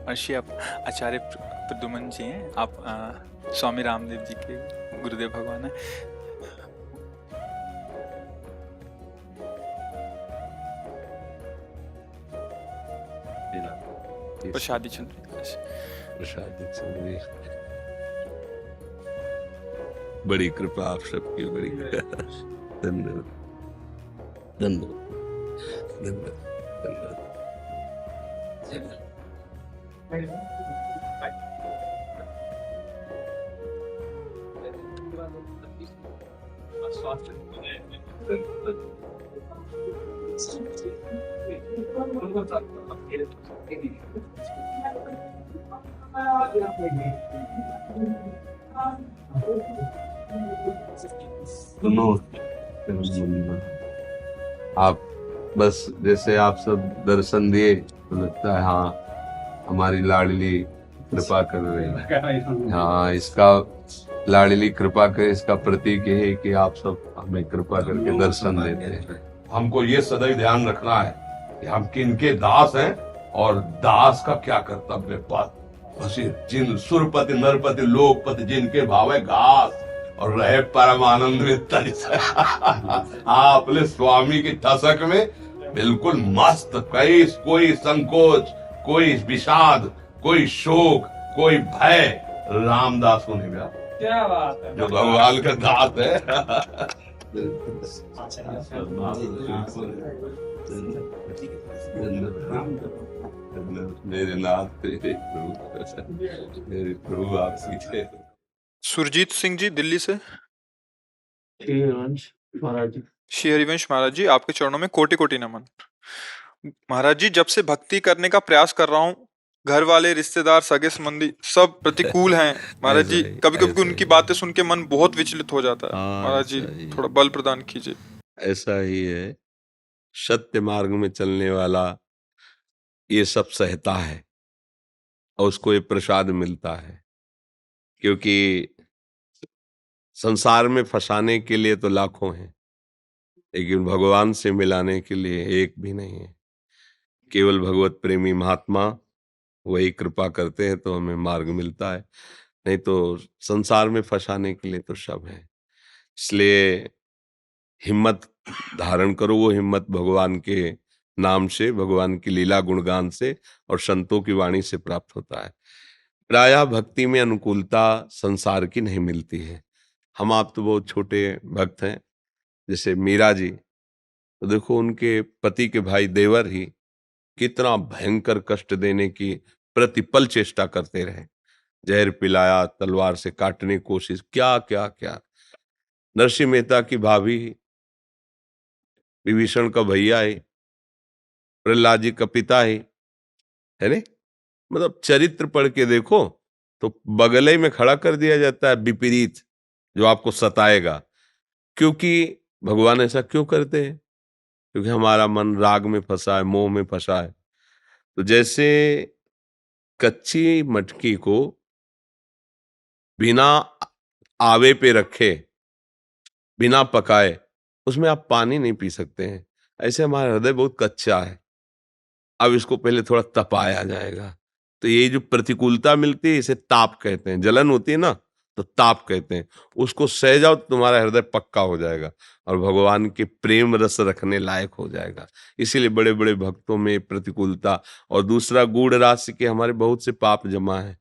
महर्षि आप आचार्य प्रद्युम्न जी हैं। आप स्वामी रामदेव जी के गुरुदेव भगवान हैं। प्रसादी चल रही है। प्रसादी चल रही है। बड़ी कृपा आप सबकी, बड़ी धन्यवाद धन्यवाद धन्यवाद आप बस जैसे आप सब दर्शन दिए तो लगता है हाँ हमारी लाडली कृपा कर रही है। हाँ, इसका लाडली कृपा के इसका प्रतीक ये है कि आप सब हमें कृपा करके दर्शन देते हैं। हमको ये सदैव ध्यान रखना है कि हम किनके दास हैं और दास का क्या कर्तव्य पद। जिन सुरपति नरपति लोकपति जिनके भावे घास और रहे परमानंद आपने स्वामी की ठसक में बिल्कुल मस्त, कोई संकोच, कोई विषाद, कोई शोक, कोई भय रामदास को नहीं मिला। क्या बात है, जो भगवान का दास है। मेरे नाथ मेरे प्रभु आप सीखे। सुरजीत सिंह जी दिल्ली से। श्री हरिवंश महाराज जी, आपके चरणों में कोटि कोटि नमन। महाराज जी, जब से भक्ति करने का प्रयास कर रहा हूँ, घर वाले, रिश्तेदार, सगे संबंधी सब प्रतिकूल हैं। महाराज जी, कभी कभी उनकी बातें सुन के मन बहुत विचलित हो जाता है। महाराज जी, थोड़ा बल प्रदान कीजिए। ऐसा ही है, सत्य मार्ग में चलने वाला ये सब सहता है और उसको ये प्रसाद मिलता है। क्योंकि संसार में फंसाने के लिए तो लाखों हैं, लेकिन भगवान से मिलाने के लिए एक भी नहीं है। केवल भगवत प्रेमी महात्मा वही कृपा करते हैं तो हमें मार्ग मिलता है, नहीं तो संसार में फंसाने के लिए तो सब है। इसलिए हिम्मत धारण करो, वो हिम्मत भगवान के नाम से, भगवान की लीला गुणगान से और संतों की वाणी से प्राप्त होता है। प्रायः भक्ति में अनुकूलता संसार की नहीं मिलती है। हम आप तो बहुत छोटे भक्त हैं, जैसे मीरा जी, तो देखो उनके पति के भाई देवर ही कितना भयंकर कष्ट देने की प्रतिपल चेष्टा करते रहे। जहर पिलाया, तलवार से काटने की कोशिश, क्या क्या क्या। नरसिंह मेहता की भाभी, विभीषण का भैया है, प्रहलाद जी का पिता है नहीं। मतलब चरित्र पढ़ के देखो तो बगले में खड़ा कर दिया जाता है विपरीत जो आपको सताएगा। क्योंकि भगवान ऐसा क्यों करते हैं? क्योंकि हमारा मन राग में फंसा है, मोह में फंसा है। तो जैसे कच्ची मटकी को बिना आवे पे रखे, बिना पकाए, उसमें आप पानी नहीं पी सकते हैं। ऐसे हमारा हृदय बहुत कच्चा है, अब इसको पहले थोड़ा तपाया जाएगा। तो ये जो प्रतिकूलता मिलती है इसे ताप कहते हैं। जलन होती है ना तो ताप कहते हैं। उसको सह जाओ तो तुम्हारा हृदय पक्का हो जाएगा और भगवान के प्रेम रस रखने लायक हो जाएगा। इसीलिए बड़े बड़े भक्तों में प्रतिकूलता, और दूसरा गूढ़ राशि के हमारे बहुत से पाप जमा है,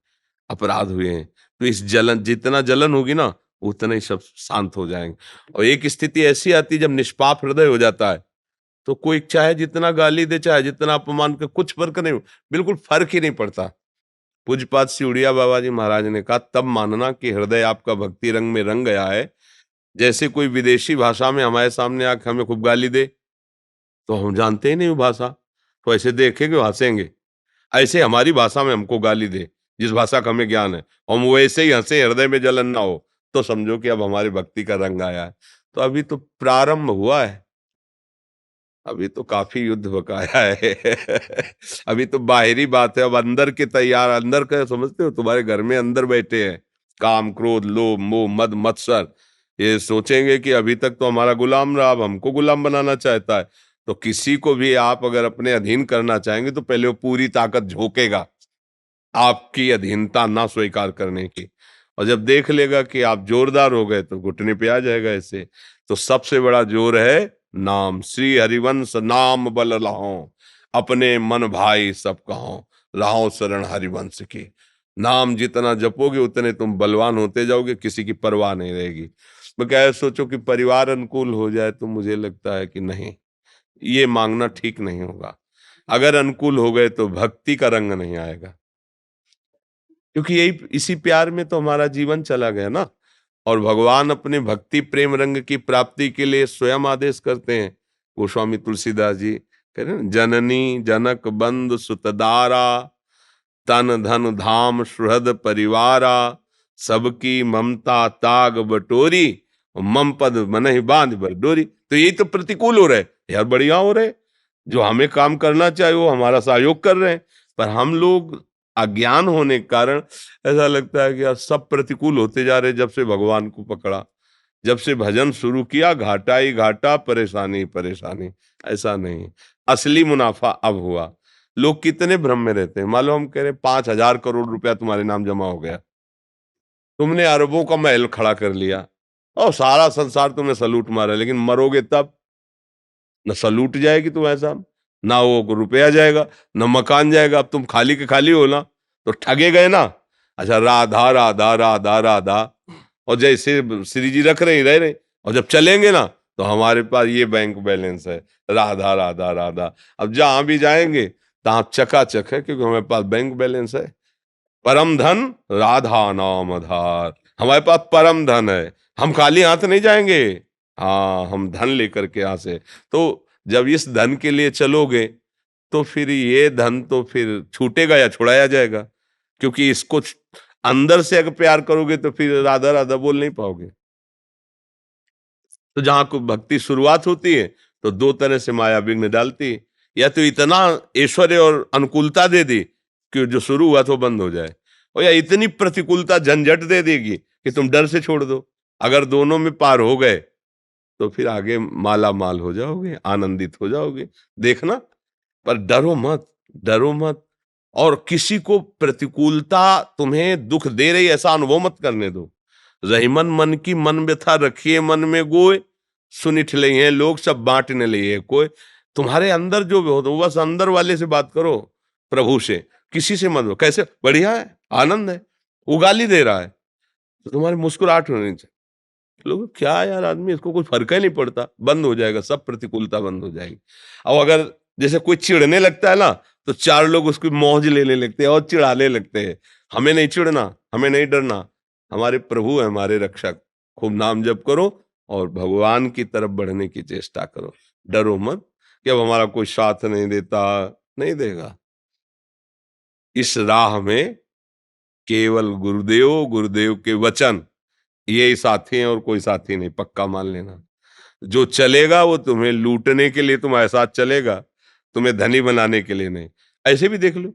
अपराध हुए हैं। तो इस जलन, जितना जलन होगी ना उतना ही सब शांत हो जाएंगे। और एक स्थिति ऐसी आती है जब निष्पाप हृदय हो जाता है तो कोई चाहे जितना गाली दे, चाहे जितना अपमान करे, कुछ फर्क नहीं, बिल्कुल फर्क ही नहीं पड़ता। पूज्यपाद सिउड़िया बाबा जी महाराज ने कहा, तब मानना कि हृदय आपका भक्ति रंग में रंग गया है। जैसे कोई विदेशी भाषा में हमारे सामने आके हमें खूब गाली दे तो हम जानते ही नहीं वो भाषा, तो ऐसे देखेंगे हंसेंगे। ऐसे हमारी भाषा में हमको गाली दे, जिस भाषा का हमें ज्ञान है, हम वैसे ही हंसे, हृदय में जलन ना हो, तो समझो कि अब हमारी भक्ति का रंग आया है। तो अभी तो प्रारंभ हुआ है, अभी तो काफी युद्ध बकाया है। अभी तो बाहरी बात है, अब अंदर के तैयार, अंदर का समझते हो, तुम्हारे घर में अंदर बैठे हैं काम, क्रोध, लोभ, मोह, मद, मत्सर। ये सोचेंगे कि अभी तक तो हमारा गुलाम रहा, अब हमको गुलाम बनाना चाहता है। तो किसी को भी आप अगर अपने अधीन करना चाहेंगे तो पहले वो पूरी ताकत झोंकेगा, आपकी अधीनता ना स्वीकार करने की। और जब देख लेगा कि आप जोरदार हो गए तो घुटने पे आ जाएगा ऐसे। तो सबसे बड़ा जोर है नाम। श्री हरिवंश नाम बल लाहो, अपने मन भाई सब कहो, लाहो शरण हरिवंश की। नाम जितना जपोगे उतने तुम बलवान होते जाओगे, किसी की परवाह नहीं रहेगी। मैं क्या सोचो कि परिवार अनुकूल हो जाए, तो मुझे लगता है कि नहीं, ये मांगना ठीक नहीं होगा। अगर अनुकूल हो गए तो भक्ति का रंग नहीं आएगा, क्योंकि यही इसी प्यार में तो हमारा जीवन चला गया ना। और भगवान अपने भक्ति प्रेम रंग की प्राप्ति के लिए स्वयं आदेश करते हैं। गोस्वामी तुलसीदास जी कह रहे हैं, जननी जनक बंधु सुतदारा, तन धन धाम सुहृद परिवारा, सबकी ममता ताग बटोरी, मम पद मनहि बांध बर डोरी। तो यही तो प्रतिकूल हो रहे यार, बढ़िया हो रहे। जो हमें काम करना चाहिए वो हमारा सहयोग कर रहे हैं, पर हम लोग अज्ञान होने के कारण ऐसा लगता है कि यार सब प्रतिकूल होते जा रहे। जब से भगवान को पकड़ा, जब से भजन शुरू किया, घाटा ही घाटा, परेशानी ही परेशानी। ऐसा नहीं, असली मुनाफा अब हुआ। लोग कितने भ्रम में रहते हैं। मालूम, हम कह रहे 5,000 करोड़ रुपया तुम्हारे नाम जमा हो गया, तुमने अरबों का महल खड़ा कर लिया और सारा संसार तुमने सलूट मारा, लेकिन मरोगे तब न सलूट जाएगी तुम्हारे साथ, ना वो रुपया जाएगा, न मकान जाएगा। अब तुम खाली के खाली हो ना, तो ठगे गए ना। अच्छा, राधा राधा राधा राधा, और जैसे श्री जी रख रहे रह रहे, और जब चलेंगे ना तो हमारे पास ये बैंक बैलेंस है, राधा राधा राधा। अब जहां भी जाएंगे तहां चकाचक है, क्योंकि हमारे पास बैंक बैलेंस है। परम धन राधा नाम आधार, हमारे पास परम धन है, हम खाली हाथ नहीं जाएंगे। हाँ, हम धन लेकर के यहाँ से। तो जब इस धन के लिए चलोगे तो फिर ये धन तो फिर छूटेगा या छुड़ाया जाएगा, क्योंकि इसको अंदर से अगर प्यार करोगे तो फिर राधा राधा बोल नहीं पाओगे। तो जहां को भक्ति शुरुआत होती है तो दो तरह से माया विघ्न डालती है। या तो इतना ऐश्वर्य और अनुकूलता दे दी कि जो शुरू हुआ तो बंद हो जाए, और या इतनी प्रतिकूलता झंझट दे देगी कि तुम डर से छोड़ दो। अगर दोनों में पार हो गए तो फिर आगे माला माल हो जाओगे, आनंदित हो जाओगे। देखना, पर डरो मत, डरो मत। और किसी को प्रतिकूलता तुम्हें दुख दे रही ऐसा अनुभव मत करने दो। रहीमन मन की मन व्यथा रखिए मन में गोय, सुनिठ ले हैं लोग सब बांटने लिए कोई। तुम्हारे अंदर जो हो तो बस अंदर वाले से बात करो, प्रभु से, किसी से मत हो। कैसे बढ़िया है, आनंद है, वो गाली दे रहा है तो तुम्हारी मुस्कुराहट होनी चाहिए। लोग क्या यार, आदमी इसको कोई फर्क ही नहीं पड़ता, बंद हो जाएगा, सब प्रतिकूलता बंद हो जाएगी। और अगर जैसे कोई चिढ़ने लगता है ना, तो चार लोग उसकी मौज लेने लगते हैं और चिढ़ाने लगते हैं। हमें नहीं चिढ़ना, हमें नहीं डरना, हमारे प्रभु है, हमारे रक्षक। खूब नाम जप करो और भगवान की तरफ बढ़ने की चेष्टा करो। डरो मत कि अब हमारा कोई साथ नहीं देता, नहीं देगा। इस राह में केवल गुरुदेव, गुरुदेव के वचन, ये साथी हैं और कोई साथी नहीं, पक्का मान लेना। जो चलेगा वो तुम्हें लूटने के लिए तुम्हारे साथ चलेगा, तुम्हें धनी बनाने के लिए नहीं। ऐसे भी देख लो,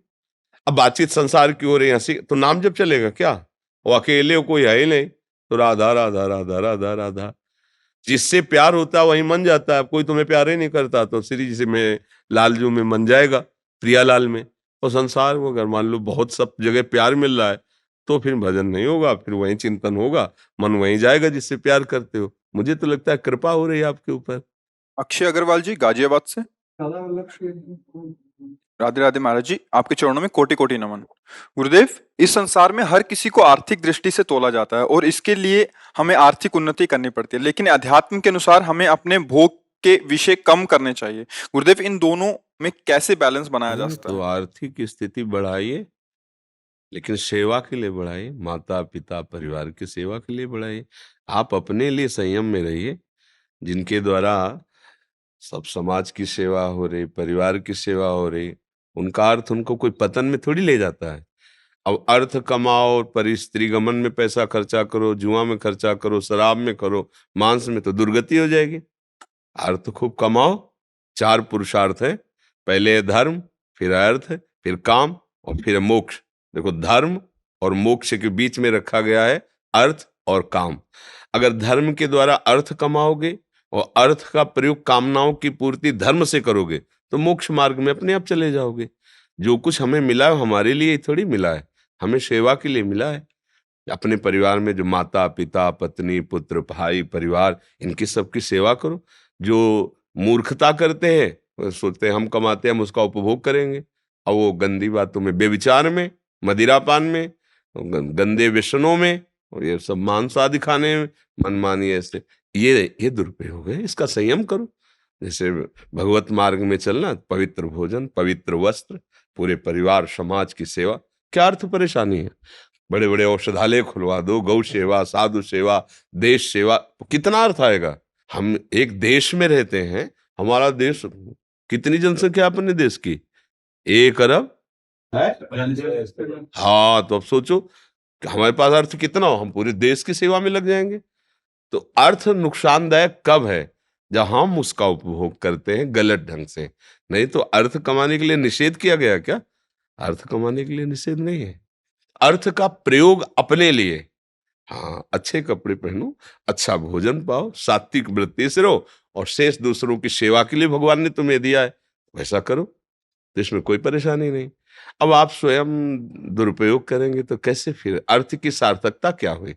अब बातचीत संसार की हो रही, हंसी, तो नाम जब चलेगा क्या? वो अकेले कोई है ही नहीं, तो राधा राधा राधा राधा राधा। जिससे प्यार होता है वही मन जाता है। कोई तुम्हें प्यार ही नहीं करता तो श्री जी से में लालजू में मन जाएगा, प्रियालाल में। और संसार में अगर मान लो बहुत सब जगह प्यार मिल रहा है तो फिर भजन नहीं होगा, फिर वही चिंतन होगा, मन वहीं जाएगा जिससे प्यार करते हो। मुझे तो लगता है कृपा हो रही है आपके ऊपर। अक्षय अग्रवाल जी गाजियाबाद से। राधे राधे महाराज जी, आपके चरणों में कोटि कोटि नमन। गुरुदेव, इस संसार में हर किसी को आर्थिक दृष्टि से तोला जाता है और इसके लिए हमें आर्थिक उन्नति करनी पड़ती है, लेकिन अध्यात्म के अनुसार हमें अपने भोग के विषय कम करने चाहिए। गुरुदेव, इन दोनों में कैसे बैलेंस बनाया जा सकता तो है? आर्थिक स्थिति बढ़ाइए, लेकिन सेवा के लिए बढ़ाइए, माता पिता परिवार की सेवा के लिए बढ़ाइए। आप अपने लिए संयम में रहिए, जिनके द्वारा सब समाज की सेवा हो रही, परिवार की सेवा हो रही, उनका अर्थ उनको कोई पतन में थोड़ी ले जाता है। अब अर्थ कमाओ और परिस्त्री गमन में पैसा खर्चा करो, जुआ में खर्चा करो, शराब में करो, मांस में, तो दुर्गति हो जाएगी। अर्थ खूब कमाओ। 4 पुरुषार्थ है, पहले है धर्म, फिर अर्थ, फिर काम और फिर मोक्ष। देखो, धर्म और मोक्ष के बीच में रखा गया है अर्थ और काम। अगर धर्म के द्वारा अर्थ कमाओगे और अर्थ का प्रयोग कामनाओं की पूर्ति धर्म से करोगे तो मोक्ष मार्ग में अपने आप चले जाओगे। जो कुछ हमें मिला है हमारे लिए थोड़ी मिला है, हमें सेवा के लिए मिला है। अपने परिवार में जो माता पिता पत्नी पुत्र भाई परिवार, इनकी सबकी सेवा करो। जो मूर्खता करते हैं वो सोचते हैं हम कमाते हैं हम उसका उपभोग करेंगे, और वो गंदी बातों में, बेविचार में, मदिरापान में, गंदे व्यसनों में, और ये सब मांस आदि खाने में, मनमानी ऐसे, ये दुरुपयोग है। इसका संयम करो। जैसे भगवत मार्ग में चलना, पवित्र भोजन, पवित्र वस्त्र, पूरे परिवार समाज की सेवा, क्या अर्थ परेशानी है? बड़े बड़े औषधालय खुलवा दो, गौ सेवा, साधु सेवा, देश सेवा, कितना अर्थ आएगा? हम एक देश में रहते हैं, हमारा देश, कितनी जनसंख्या है अपने देश की? 1 अरब है। हाँ, तो अब सोचो कि हमारे पास अर्थ कितना हो, हम पूरे देश की सेवा में लग जाएंगे। तो अर्थ नुकसानदायक कब है? जब हम उसका उपभोग करते हैं गलत ढंग से। नहीं तो अर्थ कमाने के लिए निषेध किया गया क्या? अर्थ कमाने के लिए निषेध नहीं है। अर्थ का प्रयोग अपने लिए, हाँ, अच्छे कपड़े पहनो, अच्छा भोजन पाओ, सात्विक वृत्ति से रहो, और शेष दूसरों की सेवा के लिए भगवान ने तुम्हें दिया है, वैसा करो, तो इसमें कोई परेशानी नहीं। अब आप स्वयं दुरुपयोग करेंगे तो कैसे? फिर अर्थ की सार्थकता क्या हुई?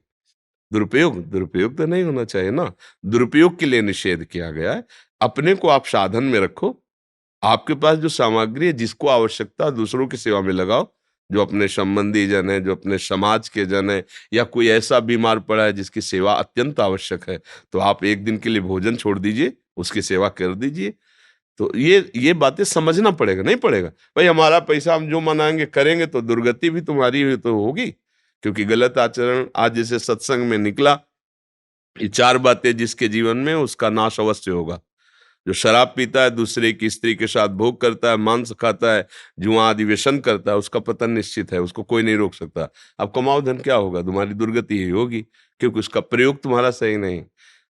दुरुपयोग दुरुपयोग तो नहीं होना चाहिए ना। दुरुपयोग के लिए निषेध किया गया है। अपने को आप साधन में रखो। आपके पास जो सामग्री है, जिसको आवश्यकता, दूसरों की सेवा में लगाओ। जो अपने संबंधी जन है, जो अपने समाज के जन है, या कोई ऐसा बीमार पड़ा है जिसकी सेवा अत्यंत आवश्यक है, तो आप एक दिन के लिए भोजन छोड़ दीजिए, उसकी सेवा कर दीजिए। तो ये बातें समझना पड़ेगा, नहीं पड़ेगा भाई हमारा पैसा हम जो मनाएंगे करेंगे तो दुर्गति भी तुम्हारी हुई तो होगी। क्योंकि गलत आचरण आज जैसे सत्संग में निकला, ये 4 बातें जिसके जीवन में, उसका नाश अवश्य होगा। जो शराब पीता है, दूसरे की स्त्री के साथ भोग करता है, मांस खाता है, जुआ आदि व्यसन करता है, उसका पतन निश्चित है, उसको कोई नहीं रोक सकता। अब कमाओ धन, क्या होगा? तुम्हारी दुर्गति ही होगी, क्योंकि उसका प्रयोग तुम्हारा सही नहीं।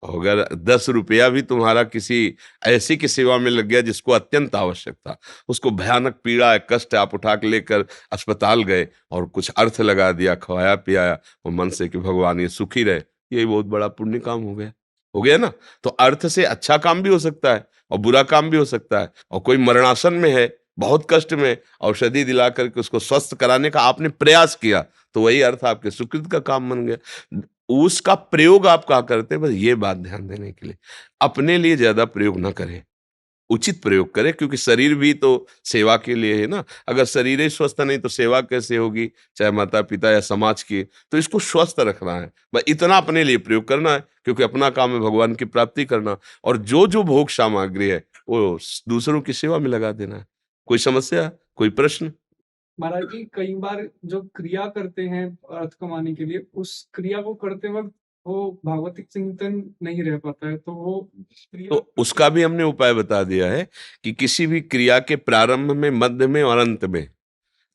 अगर 10 रुपया भी तुम्हारा किसी ऐसी की सेवा में लग गया जिसको अत्यंत आवश्यक था, उसको भयानक पीड़ा है, कष्ट है, आप उठा के लेकर अस्पताल गए और कुछ अर्थ लगा दिया, खवाया पियाया, और मन से कि भगवान ये सुखी रहे, यही बहुत बड़ा पुण्य काम हो गया। हो गया ना? तो अर्थ से अच्छा काम भी हो सकता है और बुरा काम भी हो सकता है। और कोई मरणासन में है, बहुत कष्ट में, औषधि दिला करके उसको स्वस्थ कराने का आपने प्रयास किया, तो वही अर्थ आपके सुकृत का काम बन गया। उसका प्रयोग आप क्या करते हैं, बस ये बात ध्यान देने के लिए। अपने लिए ज्यादा प्रयोग ना करें, उचित प्रयोग करें, क्योंकि शरीर भी तो सेवा के लिए है ना। अगर शरीर ही स्वस्थ नहीं तो सेवा कैसे होगी, चाहे माता पिता या समाज की? तो इसको स्वस्थ रखना है, बस इतना अपने लिए प्रयोग करना है, क्योंकि अपना काम है भगवान की प्राप्ति करना। और जो जो भोग सामग्री है वो दूसरों की सेवा में लगा देना है। कोई समस्या, कोई प्रश्न? महाराज जी, कई बार जो क्रिया करते हैं अर्थ कमाने के लिए, उस क्रिया को करते वक्त वो भागवतिक चिंतन नहीं रह पाता है, तो वो क्रिया तो उसका भी हमने उपाय बता दिया है कि किसी भी क्रिया के प्रारंभ में, मध्य में और अंत में,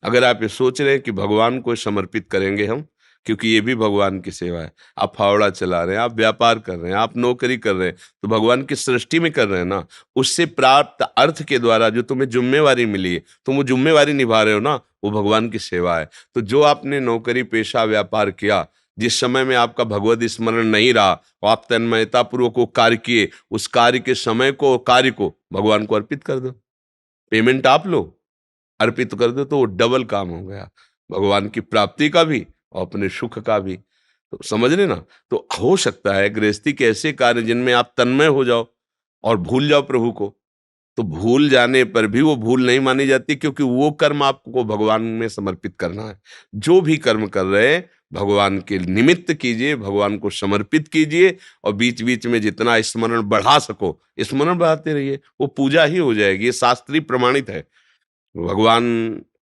अगर आप ये सोच रहे हैं कि भगवान को समर्पित करेंगे हम, क्योंकि ये भी भगवान की सेवा है। आप फावड़ा चला रहे हैं, आप व्यापार कर रहे हैं, आप नौकरी कर रहे हैं, तो भगवान की सृष्टि में कर रहे हैं ना। उससे प्राप्त अर्थ के द्वारा जो तुम्हें जिम्मेवारी मिली है, तुम वो जिम्मेवारी निभा रहे हो ना, वो भगवान की सेवा है। तो जो आपने नौकरी पेशा व्यापार किया, जिस समय में आपका भगवत स्मरण नहीं रहा और आप तन्मयता पूर्वक वो कार्य किए, उस कार्य के समय को, कार्य को भगवान को अर्पित कर दो। पेमेंट आप लो, अर्पित कर दो, तो वो डबल काम हो गया, भगवान की प्राप्ति का भी और अपने सुख का भी। तो समझ रहे ना? तो हो सकता है गृहस्थी के ऐसे कार्य जिनमें आप तन्मय हो जाओ और भूल जाओ प्रभु को, तो भूल जाने पर भी वो भूल नहीं मानी जाती, क्योंकि वो कर्म आपको भगवान में समर्पित करना है। जो भी कर्म कर रहे हैं भगवान के निमित्त कीजिए, भगवान को समर्पित कीजिए, और बीच बीच में जितना स्मरण बढ़ा सको स्मरण बढ़ाते रहिए, वो पूजा ही हो जाएगी। ये शास्त्रीय प्रमाणित है। भगवान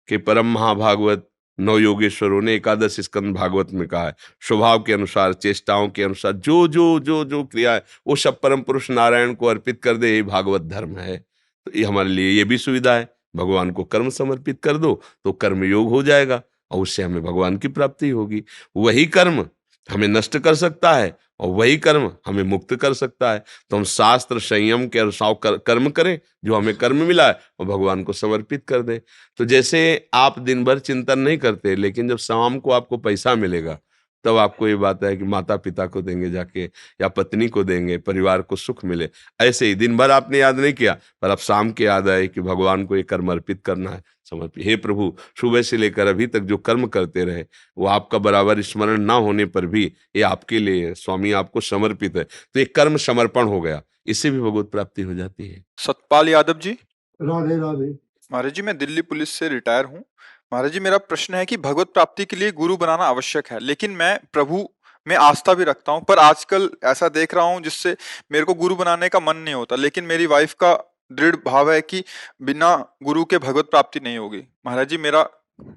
के परम महाभागवत 9 योगेश्वरों ने 11 स्कंद भागवत में कहा है, स्वभाव के अनुसार, चेष्टाओं के अनुसार जो जो जो जो क्रिया है वो सब परम पुरुष नारायण को अर्पित कर दे, ये भागवत धर्म है। तो ये हमारे लिए ये भी सुविधा है, भगवान को कर्म समर्पित कर दो तो कर्म योग हो जाएगा, और उससे हमें भगवान की प्राप्ति होगी। वही कर्म हमें नष्ट कर सकता है और वही कर्म हमें मुक्त कर सकता है। तो हम शास्त्र संयम के अनुसार कर्म करें, जो हमें कर्म मिला है और भगवान को समर्पित कर दें। तो जैसे आप दिन भर चिंतन नहीं करते, लेकिन जब शाम को आपको पैसा मिलेगा तब आपको ये बात है कि माता पिता को देंगे जाके, या पत्नी को देंगे, परिवार को सुख मिले। ऐसे ही दिन भर आपने याद नहीं किया, पर अब शाम के याद आए कि भगवान को ये कर्म अर्पित करना है, समर्पित। हे प्रभु, सुबह से लेकर अभी तक जो कर्म करते रहे वो आपका बराबर स्मरण ना होने पर भी ये आपके लिए, स्वामी आपको समर्पित है, तो ये कर्म समर्पण हो गया, इससे भी भगवत प्राप्ति हो जाती है। सतपाल यादव जी, राधे राधे। महाराज जी मैं दिल्ली पुलिस से रिटायर हूँ। महाराज जी मेरा प्रश्न है कि भगवत प्राप्ति के लिए गुरु बनाना आवश्यक है, लेकिन मैं प्रभु में आस्था भी रखता हूँ, पर आजकल ऐसा देख रहा हूँ जिससे मेरे को गुरु बनाने का मन नहीं होता, लेकिन मेरी वाइफ का दृढ़ भाव है कि बिना गुरु के भगवत प्राप्ति नहीं होगी। महाराज जी मेरा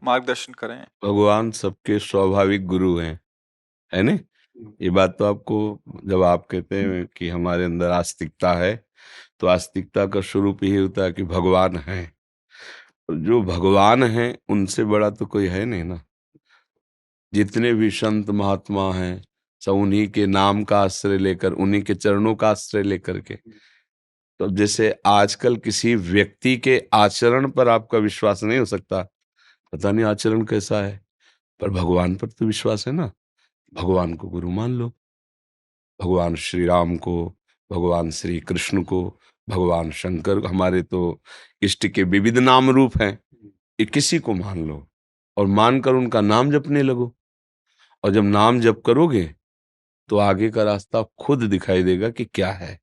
मार्गदर्शन करें। भगवान सबके स्वाभाविक गुरु हैं, है ना? ये बात तो आपको, जब आप कहते हैं कि हमारे अंदर आस्तिकता है, तो आस्तिकता का स्वरूप यही होता है कि भगवान है। जो भगवान है उनसे बड़ा तो कोई है नहीं ना। जितने भी संत महात्मा हैं सब उन्हीं के नाम का आश्रय लेकर, उन्हीं के चरणों का आश्रय लेकर के। तो अब जैसे आजकल किसी व्यक्ति के आचरण पर आपका विश्वास नहीं हो सकता, पता नहीं आचरण कैसा है, पर भगवान पर तो विश्वास है ना। भगवान को गुरु मान लो, भगवान श्री राम को, भगवान श्री कृष्ण को, भगवान शंकर, हमारे तो इष्ट के विविध नाम रूप हैं, ये किसी को मान लो और मानकर उनका नाम जपने लगो। और जब नाम जप करोगे तो आगे का रास्ता खुद दिखाई देगा कि क्या है।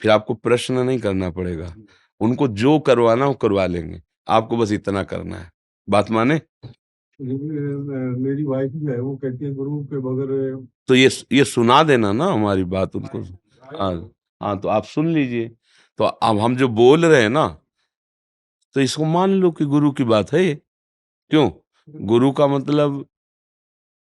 फिर आपको प्रश्न नहीं करना पड़ेगा, उनको जो करवाना वो करवा लेंगे, आपको बस इतना करना है। बात माने? मेरी वाइफ जो है वो कहती है गुरु के बगैर। तो ये सुना देना ना हमारी बात उनको। हाँ हाँ, तो आप सुन लीजिए। तो अब हम जो बोल रहे हैं ना, तो इसको मान लो कि गुरु की बात है ये। क्यों? गुरु का मतलब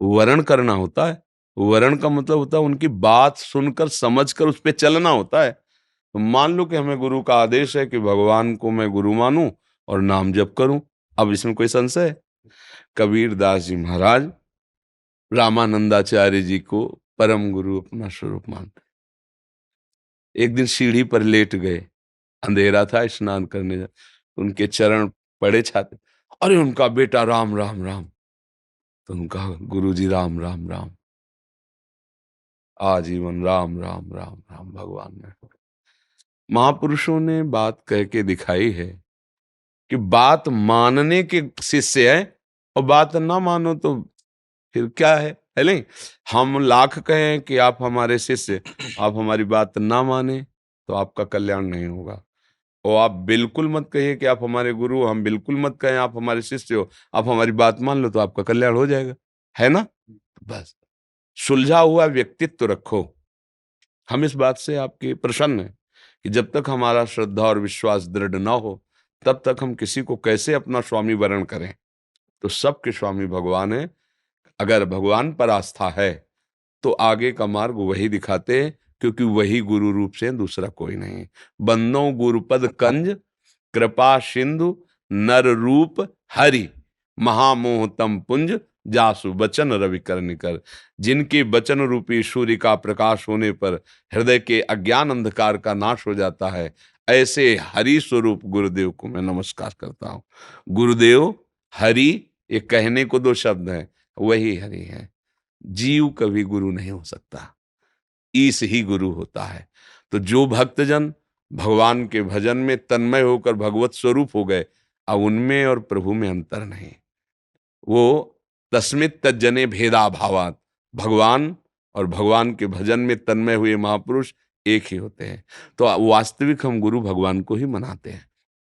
वरण करना होता है। वरण का मतलब होता है उनकी बात सुनकर समझकर उस पे चलना होता है। तो मान लो कि हमें गुरु का आदेश है कि भगवान को मैं गुरु मानूं और नाम जप करूं। अब इसमें कोई संशय है? कबीर दास जी महाराज रामानंदाचार्य जी को परम गुरु अपना स्वरूप मानते। एक दिन सीढ़ी पर लेट गए, अंधेरा था, स्नान करने जा, उनके चरण पड़े छाते, अरे उनका बेटा राम राम राम। तो उनका गुरु जी राम राम राम, आजीवन राम राम राम राम। भगवान ने, महापुरुषों ने बात कह के दिखाई है कि बात मानने के शिष्य है और बात ना मानो तो फिर क्या है नहीं? हम लाख कहें कि आप हमारे शिष्य, आप हमारी बात ना माने तो आपका कल्याण नहीं होगा। और आप बिल्कुल मत कहिए कि आप हमारे गुरु, हम बिल्कुल मत कहें आप हमारे शिष्य हो, आप हमारी बात मान लो तो आपका कल्याण हो जाएगा, है ना? बस सुलझा हुआ व्यक्तित्व रखो। हम इस बात से आपके प्रसन्न हैं कि जब तक हमारा श्रद्धा और विश्वास दृढ़ ना हो तब तक हम किसी को कैसे अपना स्वामी वरण करें। तो सबके स्वामी भगवान है। अगर भगवान पर आस्था है तो आगे का मार्ग वही दिखाते हैं, क्योंकि वही गुरु रूप से, दूसरा कोई नहीं। बंदो गुरुपद कंज कृपा सिंधु नर रूप हरि महामोह तम पुंज जासु बचन रवि कर निकर। जिनके बचन रूपी सूर्य का प्रकाश होने पर हृदय के अज्ञान अंधकार का नाश हो जाता है, ऐसे हरि स्वरूप गुरुदेव को मैं नमस्कार करता हूँ। गुरुदेव हरि, ये कहने को दो शब्द हैं, वही हरि है। जीव कभी गुरु नहीं हो सकता, ईश ही गुरु होता है। तो जो भक्तजन भगवान के भजन में तन्मय होकर भगवत स्वरूप हो गए, अब उनमें और प्रभु में अंतर नहीं। वो तस्मित तज्जने भेदा भावात, भगवान और भगवान के भजन में तन्मय हुए महापुरुष एक ही होते हैं। तो वास्तविक हम गुरु भगवान को ही मनाते हैं,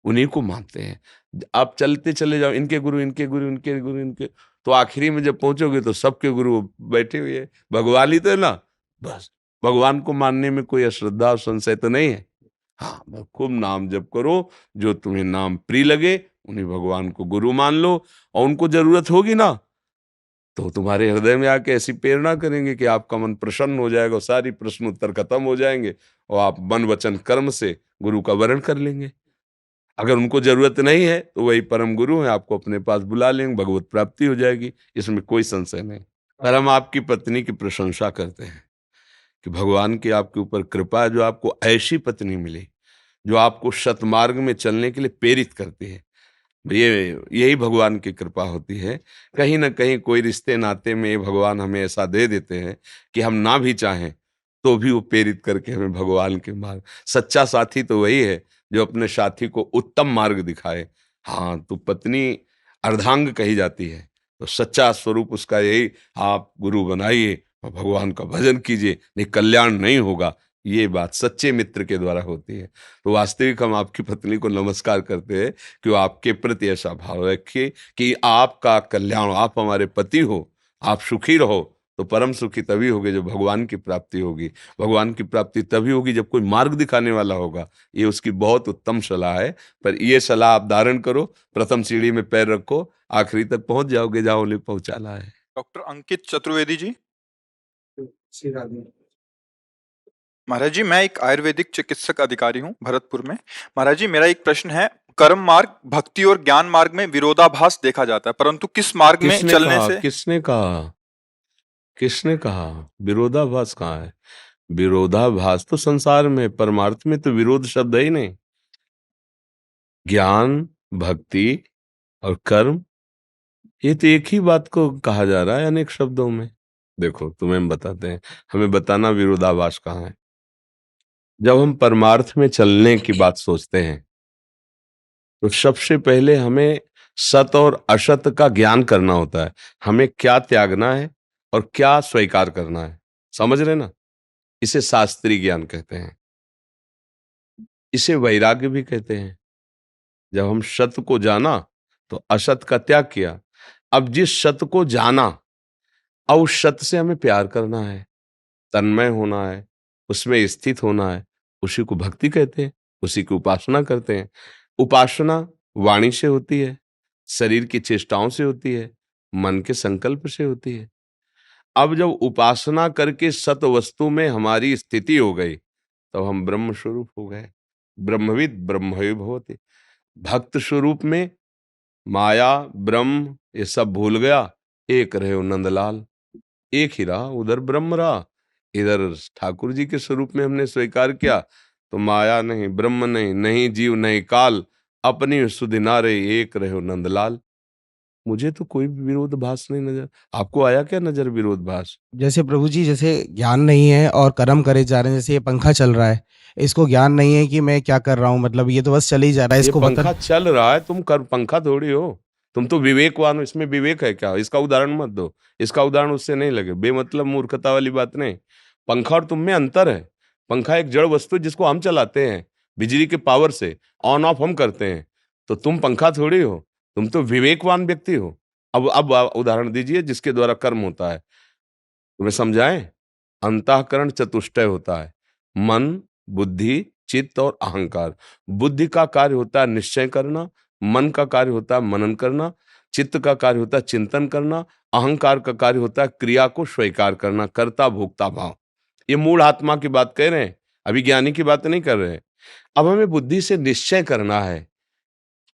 उन्हीं को मानते हैं। आप चलते चले जाओ, इनके गुरु इनके गुरु इनके गुरु इनके, तो आखिरी में जब पहुंचोगे तो सबके गुरु बैठे हुए हैं, भगवान ही तो है ना। बस भगवान को मानने में कोई अश्रद्धा और संशय तो नहीं है। हाँ, बस खूब नाम जप करो, जो तुम्हें नाम प्रिय लगे उन्हीं भगवान को गुरु मान लो। और उनको जरूरत होगी ना तो तुम्हारे हृदय में आके ऐसी प्रेरणा करेंगे कि आपका मन प्रसन्न हो जाएगा, सारी प्रश्न उत्तर खत्म हो जाएंगे और आप मन वचन कर्म से गुरु का वरण कर लेंगे। अगर उनको जरूरत नहीं है तो वही परम गुरु है, आपको अपने पास बुला लेंगे, भगवत प्राप्ति हो जाएगी, इसमें कोई संशय नहीं। पर हम आपकी पत्नी की प्रशंसा करते हैं कि भगवान की आपके ऊपर कृपा है, जो आपको ऐसी पत्नी मिली जो आपको सतमार्ग में चलने के लिए प्रेरित करती है। ये यही भगवान की कृपा होती है। कहीं ना कहीं कोई रिश्ते नाते में भगवान हमें ऐसा दे देते हैं कि हम ना भी चाहें तो भी वो प्रेरित करके हमें भगवान के मार्ग। सच्चा साथी तो वही है जो अपने साथी को उत्तम मार्ग दिखाए। हाँ, तो पत्नी अर्धांग कही जाती है, तो सच्चा स्वरूप उसका यही, आप गुरु बनाइए और भगवान का भजन कीजिए, नहीं कल्याण नहीं होगा। ये बात सच्चे मित्र के द्वारा होती है। तो वास्तविक हम आपकी पत्नी को नमस्कार करते हैं कि वो आपके प्रति ऐसा भाव रखे कि आपका कल्याण, आप हमारे पति हो, आप सुखी रहो। तो परम सुखी तभी होगे जब भगवान की प्राप्ति होगी। भगवान की प्राप्ति तभी होगी जब कोई मार्ग दिखाने वाला होगा। ये उसकी बहुत उत्तम सलाह है। पर ये सलाह आप धारण करो, प्रथम सीढ़ी में पैर रखो, आखिरी तक पहुंच जाओगे जहां उन्हें पहुंचाना है। डॉक्टर अंकित चतुर्वेदी जी। श्री राधे। महाराज जी, मैं एक आयुर्वेदिक चिकित्सक अधिकारी हूँ भरतपुर में। महाराज जी, मेरा एक प्रश्न है। कर्म मार्ग, भक्ति और ज्ञान मार्ग में विरोधाभास देखा जाता है, परंतु किस मार्ग में किसने चलने कहा? से किसने कहा? किसने कहा? विरोधाभास कहाँ है? विरोधाभास तो संसार में, परमार्थ में तो विरोध शब्द है ही नहीं। ज्ञान, भक्ति और कर्म, ये तो एक ही बात को कहा जा रहा है अनेक शब्दों में। देखो, तुम्हें हम बताते हैं, हमें बताना विरोधाभास कहाँ है। जब हम परमार्थ में चलने की बात सोचते हैं तो सबसे पहले हमें सत और असत का ज्ञान करना होता है। हमें क्या त्यागना है और क्या स्वीकार करना है, समझ रहे ना? इसे शास्त्रीय ज्ञान कहते हैं, इसे वैराग्य भी कहते हैं। जब हम सत को जाना तो असत का त्याग किया। अब जिस सत को जाना, अब उस सत से हमें प्यार करना है, तन्मय होना है, उसमें स्थित होना है, उसी को भक्ति कहते हैं, उसी की उपासना करते हैं। उपासना वाणी से होती है, शरीर की चेष्टाओं से होती है, मन के संकल्प से होती है। अब जब उपासना करके सत वस्तु में हमारी स्थिति हो गई, तब हम ब्रह्म स्वरूप हो गए। ब्रह्मविद ब्रह्मवि भवति। भक्त स्वरूप में माया, ब्रह्म ये सब भूल गया, एक रहे नंदलाल। एक ही रहा, उधर ब्रह्म रहा, इधर ठाकुर जी के स्वरूप में हमने स्वीकार किया। तो माया नहीं, ब्रह्म नहीं, नहीं जीव नहीं काल, अपनी सुधि नारे एक रहे नंदलाल। मुझे तो कोई भी विरोधाभास नहीं नजर। आपको आया क्या नजर विरोधाभास? जैसे प्रभु जी, जैसे ज्ञान नहीं है और कर्म करे जा रहे हैं, जैसे ये पंखा चल रहा है, इसको ज्ञान नहीं है कि मैं क्या कर रहा हूँ, मतलब ये तो बस चल ही जा रहा है, ये इसको पंखा चल रहा है, तुम कर पंखा थोड़ी हो। तुम तो विवेकवान हो, इसमें विवेक है क्या? इसका उदाहरण मत दो, इसका उदाहरण उससे नहीं लगे, बेमतलब मूर्खता वाली बात नहीं। पंखा और तुम में अंतर है। पंखा एक जड़ वस्तु है जिसको हम चलाते हैं, बिजली के पावर से ऑन ऑफ हम करते हैं। तो तुम पंखा थोड़ी हो, तुम तो विवेकवान व्यक्ति हो। अब उदाहरण दीजिए जिसके द्वारा कर्म होता है, तुम्हें समझाएं। अंतःकरण चतुष्टय होता है, मन, बुद्धि, चित्त और अहंकार। बुद्धि का कार्य होता है निश्चय करना, मन का कार्य होता है मनन करना, चित्त का कार्य होता है चिंतन करना, अहंकार का कार्य होता है क्रिया को स्वीकार करना, कर्ता भोक्ता भाव। ये मूल आत्मा की बात कह रहे हैं, अभी ज्ञानी की बात नहीं कर रहे हैं। अब हमें बुद्धि से निश्चय करना है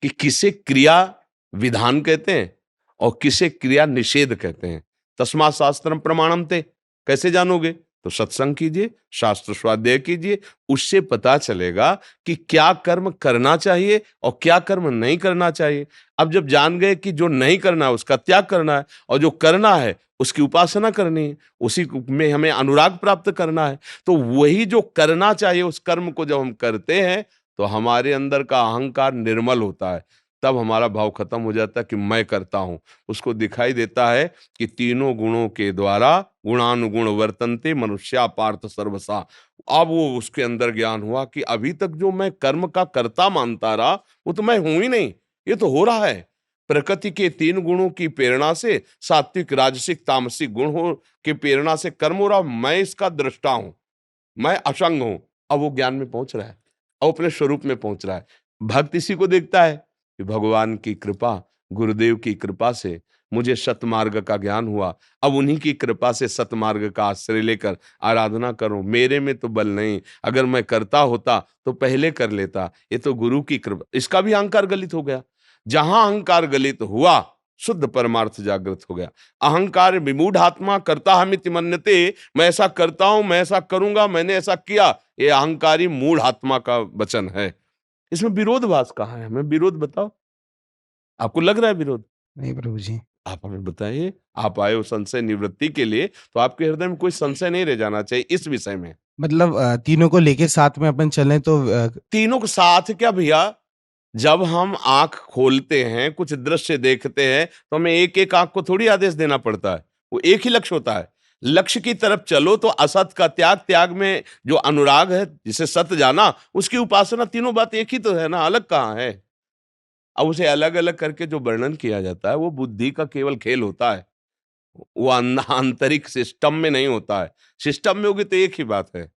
कि किसे क्रिया विधान कहते हैं और किसे क्रिया निषेध कहते हैं। तस्मात् शास्त्रम प्रमाणम ते, कैसे जानोगे? तो सत्संग कीजिए, शास्त्र स्वाध्याय कीजिए, उससे पता चलेगा कि क्या कर्म करना चाहिए और क्या कर्म नहीं करना चाहिए। अब जब जान गए कि जो नहीं करना है उसका त्याग करना है और जो करना है उसकी उपासना करनी है, उसी में हमें अनुराग प्राप्त करना है, तो वही जो करना चाहिए उस कर्म को जब हम करते हैं तो हमारे अंदर का अहंकार निर्मल होता है। तब हमारा भाव खत्म हो जाता है कि मैं करता हूं। उसको दिखाई देता है कि तीनों गुणों के द्वारा गुणानुगुण वर्तन्ते मनुष्या पार्थ सर्वसा। अब वो उसके अंदर ज्ञान हुआ कि अभी तक जो मैं कर्म का कर्ता मानता रहा वो तो मैं हूं ही नहीं, ये तो हो रहा है। प्रकृति के तीन गुणों की प्रेरणा से, सात्विक राजसिक तामसिक गुण हो की प्रेरणा से कर्म हो रहा, मैं इसका दृष्टा हूं, मैं असंग हूं। अब वो ज्ञान में पहुंच रहा है, अब अपने स्वरूप में पहुंच रहा है। भक्त इसी को देखता है कि भगवान की कृपा, गुरुदेव की कृपा से मुझे सतमार्ग का ज्ञान हुआ। अब उन्हीं की कृपा से सतमार्ग का आश्रय लेकर आराधना करूं। मेरे में तो बल नहीं, अगर मैं करता होता तो पहले कर लेता। ये तो गुरु की कृपा। इसका भी अहंकार गलित हो गया। जहां अहंकार गलित हुआ, शुद्ध परमार्थ जागृत हो गया। अहंकार विमूढ़ आत्मा करता हमिति मन्यते, मैं ऐसा करता हूं, मैं ऐसा करूंगा, मैंने ऐसा किया, ये अहंकारी मूढ़ आत्मा का वचन है। इसमें विरोधभास कहाँ है? हमें विरोध बताओ। आपको लग रहा है विरोध? नहीं प्रभु जी। आप हमें बताइए, आप आए हो संशय निवृत्ति के लिए, तो आपके हृदय में कोई संशय नहीं रह जाना चाहिए इस विषय में। मतलब तीनों को लेके साथ में अपन चलें तो तीनों के साथ क्या भैया, जब हम आंख खोलते हैं, कुछ दृश्य देखते हैं, तो हमें एक-एक आंख को थोड़ी आदेश देना पड़ता है। वो एक ही लक्ष्य होता है। लक्ष्य की तरफ चलो तो असत का त्याग, त्याग में जो अनुराग है, जिसे सत्य जाना, उसकी उपासना, तीनों बात एक ही तो है ना, अलग कहाँ है? अब उसे अलग-अलग करके जो वर्णन किया जाता है, वो बुद्धि का केवल खेल होता है। वो आंतरिक सिस्टम में नहीं होता है। सिस्टम में होगी तो एक ही बात है।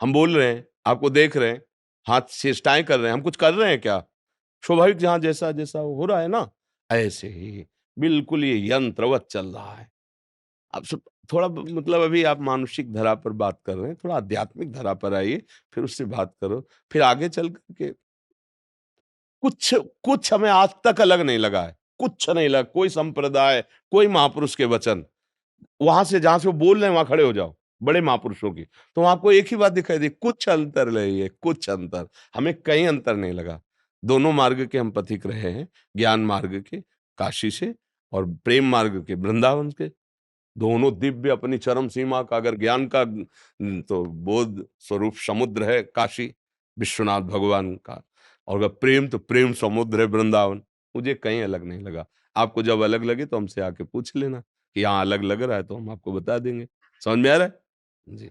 हम बोल रहे हैं, आपको देख रहे हैं, हाथ चेष्टाएँ कर रहे हैं, हम कुछ कर रहे हैं क्या? स्वाभाविक जहाँ जैसा-जैसा हो रहा है ना, ऐसे ही बिल्कुल ये यंत्रवत चल रहा है। अब सब थोड़ा मतलब अभी आप मानसिक धरा पर बात कर रहे हैं, थोड़ा आध्यात्मिक धरा पर आइए, फिर उससे बात करो। फिर आगे चल कर के कुछ कुछ हमें आज तक अलग नहीं लगा है, कुछ नहीं लगा, कोई संप्रदाय, कोई महापुरुष के वचन। वहां से जहां से वो बोल रहे हैं वहां खड़े हो जाओ, बड़े महापुरुषों की, तो आपको एक ही बात दिखाई दी, कुछ अंतर नहीं है, कुछ अंतर। हमें कहीं अंतर नहीं लगा। दोनों मार्ग के हम पथिक रहे हैं, ज्ञान मार्ग के काशी से, और प्रेम मार्ग के वृंदावन के। दोनों दिव्य अपनी चरम सीमा का, अगर ज्ञान का तो बोध स्वरूप समुद्र है काशी विश्वनाथ भगवान का, और अगर प्रेम तो प्रेम समुद्र है वृंदावन। मुझे कहीं अलग नहीं लगा। आपको जब अलग लगे तो हमसे आके पूछ लेना कि यहाँ अलग लग रहा है, तो हम आपको बता देंगे। समझ में आ रहा है? जी।